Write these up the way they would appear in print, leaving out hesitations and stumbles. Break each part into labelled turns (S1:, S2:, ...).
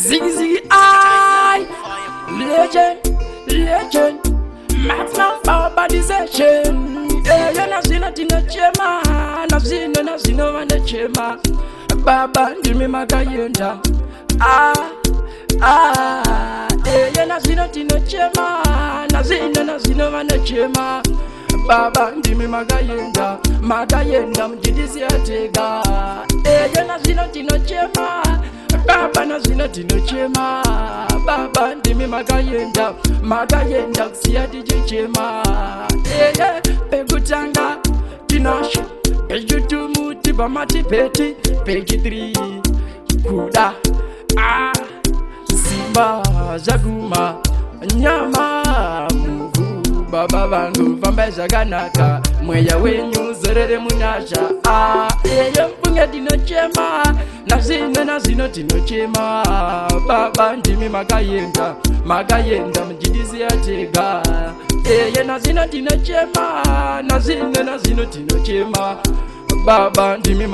S1: Ziggy Ziggy I Legend Maximum Barbarization. Yeah, nazina tina chema. Nazina wana chema. Baba ndimi makayenda. Yeah, nazina tina chema. Nazina wana chema. Baba ndimi makayenda mjidisi atega. Yeah, nazina tina chema. Baba nazina tino chema. Baba ndimi makayenda kusiya chema. Pegutanga tinasho pejutumu tibamati peti pegi 3 kuda Simba zaguma nyama mugu. Baba vangu vambeza ganaka mweya wenyu zorere munasha. Mpunge tino chema. Nazino tino chema. Baba ndimi makayenda mjidisi atega. Nazino tino chema. Nazino tino chema. Baba ndimi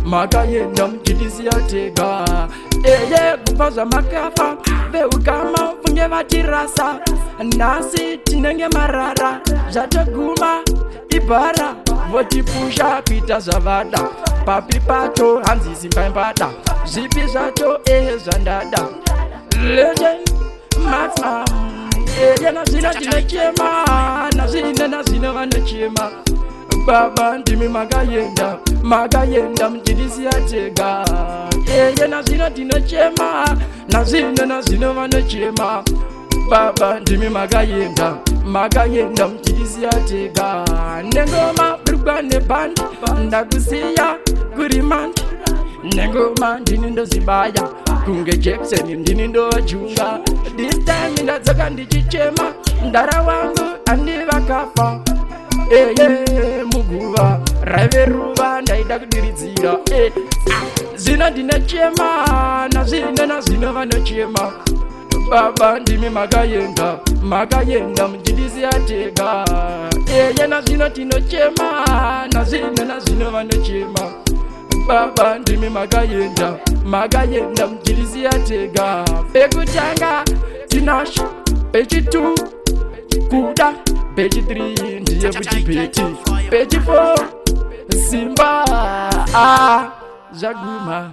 S1: makayenda mjidisi atega. Kupaza makafa veukama mfunge vatirasa. Nasi tinenge marara zataguma ibara votipusha pita zavada. Papi pato hanzi mbada zipi zato zandada. Legend Maximum. Nazina tina chema. Nazina wana chema. Baba ndimi makayenda mjidisi atega. Nazina tina chema. Nazina wana chema. Baba ndimi makayenda mjidisi atega. Nengoma brugane band ndakusiya kurimanda. Nengoma ndini ndozibaya kunge Jackson ndini ndojunga. This time ndadzoka ndichichema. Ndara wangu andivakafa. Muguva raveruva ndaida kudiridzira. Zina ndine chema. Nazino vanochema. Baba ndimi makayenda mjidisi atega. Nazino tino chema. Nazino vanochema. Baba ndimi makayenda mjidisi atega. Pegutanga tinasho peji 2 kuda peji 3 ndiye buchipeti peji 4 Simba zaguma.